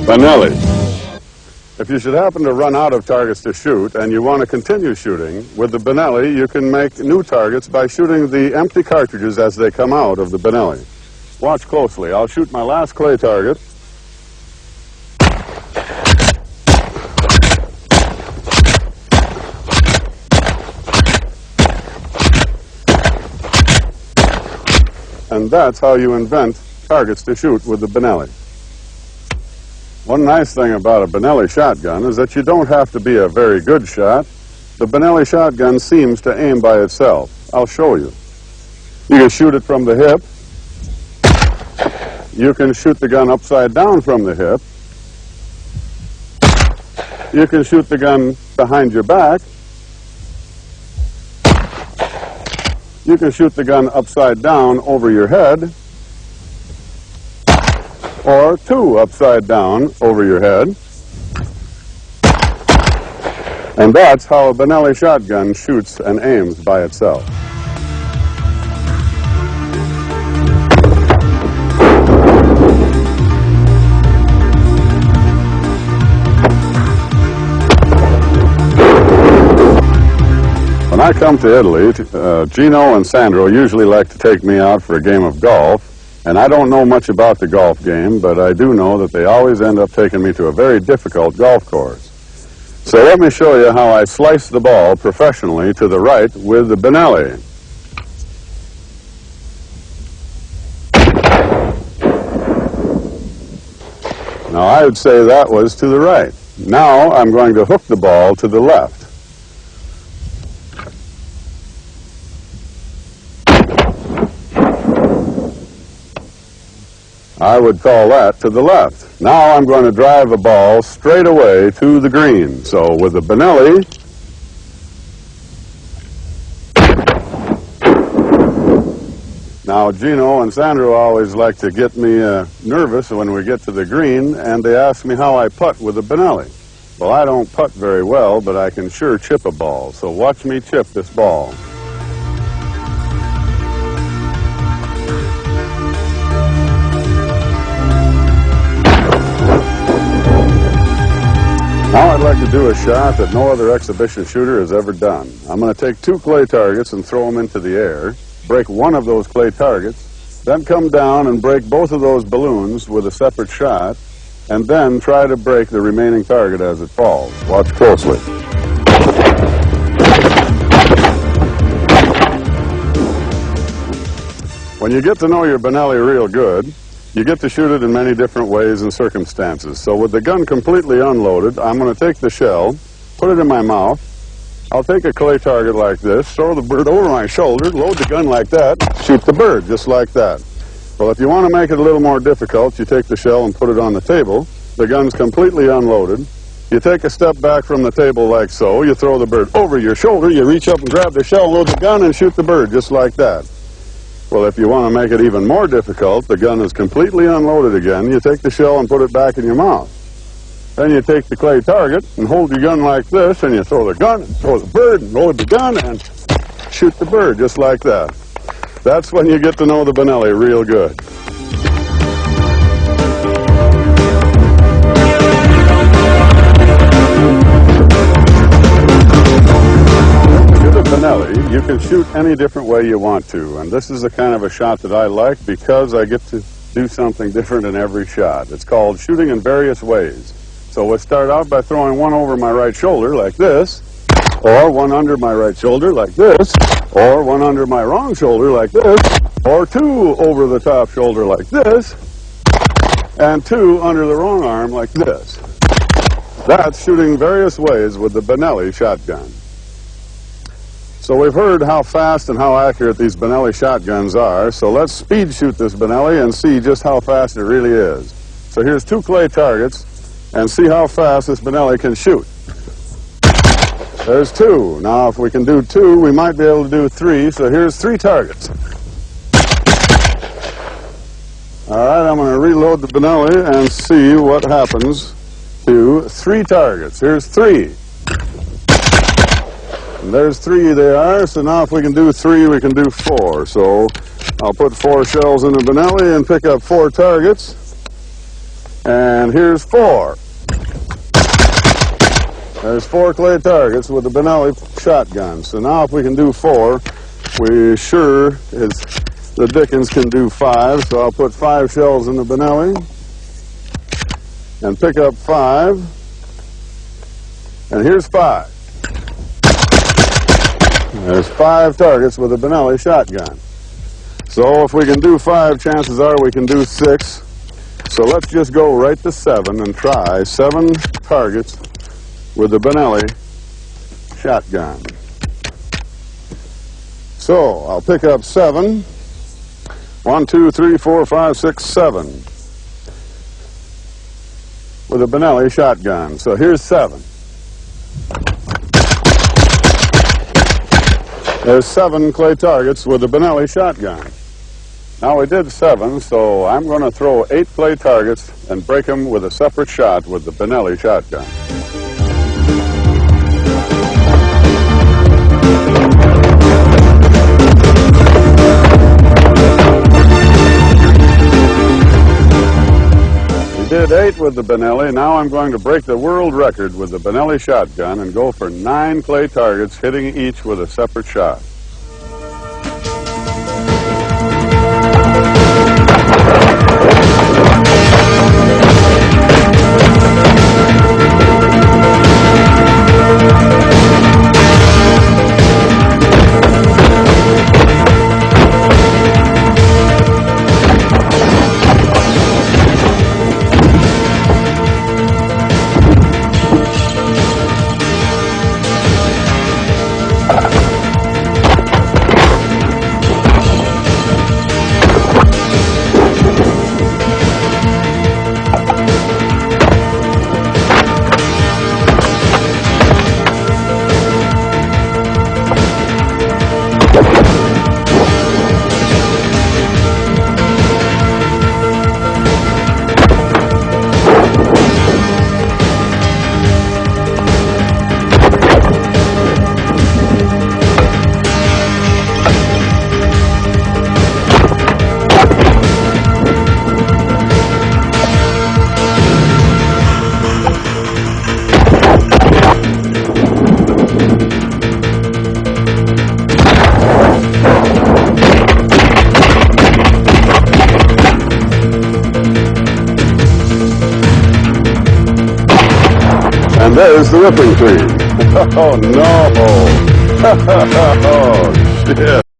Benelli. If you should happen to run out of targets to shoot and you want to continue shooting, with the Benelli you can make new targets by shooting the empty cartridges as they come out of the Benelli. Watch closely. I'll shoot my last clay target. And that's how you invent targets to shoot with the Benelli. One nice thing about a Benelli shotgun is that you don't have to be a very good shot. The Benelli shotgun seems to aim by itself. I'll show you. You can shoot it from the hip. You can shoot the gun upside down from the hip. You can shoot the gun behind your back. You can shoot the gun upside down over your head, or two upside down over your head. And that's how a Benelli shotgun shoots and aims by itself. When I come to Italy, Gino and Sandro usually like to take me out for a game of golf. And I don't know much about the golf game, but I do know that they always end up taking me to a very difficult golf course. So let me show you how I slice the ball professionally to the right with the Benelli. Now I would say that was to the right. Now I'm going to hook the ball to the left. I would call that to the left. Now I'm going to drive a ball straight away to the green. So with the Benelli, now Gino and Sandro always like to get me nervous when we get to the green, and they ask me how I putt with the Benelli. Well, I don't putt very well, but I can sure chip a ball. So watch me chip this ball. Now I'd like to do a shot that no other exhibition shooter has ever done. I'm going to take two clay targets and throw them into the air, break one of those clay targets, then come down and break both of those balloons with a separate shot, and then try to break the remaining target as it falls. Watch closely. When you get to know your Benelli real good, you get to shoot it in many different ways and circumstances. So with the gun completely unloaded, I'm going to take the shell, put it in my mouth. I'll take a clay target like this, throw the bird over my shoulder, load the gun like that, shoot the bird just like that. Well, if you want to make it a little more difficult, you take the shell and put it on the table. The gun's completely unloaded. You take a step back from the table like so. You throw the bird over your shoulder. You reach up and grab the shell, load the gun, and shoot the bird just like that. Well, if you want to make it even more difficult, the gun is completely unloaded again. You take the shell and put it back in your mouth. Then you take the clay target and hold your gun like this, and you throw the gun, and throw the bird, and load the gun, and shoot the bird just like that. That's when you get to know the Benelli real good. Benelli, you can shoot any different way you want to, and this is the kind of a shot that I like because I get to do something different in every shot. It's called shooting in various ways. So we'll start out by throwing one over my right shoulder like this, or one under my right shoulder like this, or one under my wrong shoulder like this, or two over the top shoulder like this, and two under the wrong arm like this. That's shooting various ways with the Benelli shotgun. So we've heard how fast and how accurate these Benelli shotguns are, so let's speed shoot this Benelli and see just how fast it really is. So here's two clay targets, and see how fast this Benelli can shoot. There's two. Now if we can do two, we might be able to do three, so here's three targets. Alright, I'm going to reload the Benelli and see what happens to three targets. Here's three. And there's three they are, so now if we can do three, we can do four. So I'll put four shells in the Benelli and pick up four targets. And here's 4. There's 4 clay targets with the Benelli shotgun. So now if we can do 4, we sure as the Dickens can do 5. So I'll put 5 shells in the Benelli and pick up 5. And here's 5. There's 5 targets with a Benelli shotgun. So if we can do 5, chances are we can do 6. So let's just go right to 7 and try 7 targets with the Benelli shotgun. So I'll pick up 7. 1, 2, 3, 4, 5, 6, 7 with a Benelli shotgun. So here's 7. There's 7 clay targets with a Benelli shotgun. Now we did 7, so I'm going to throw 8 clay targets and break them with a separate shot with the Benelli shotgun. We did 8 with the Benelli. Now I'm going to break the world record with the Benelli shotgun and go for 9 clay targets, hitting each with a separate shot. And there's the whipping cream. Oh, no. Oh, shit.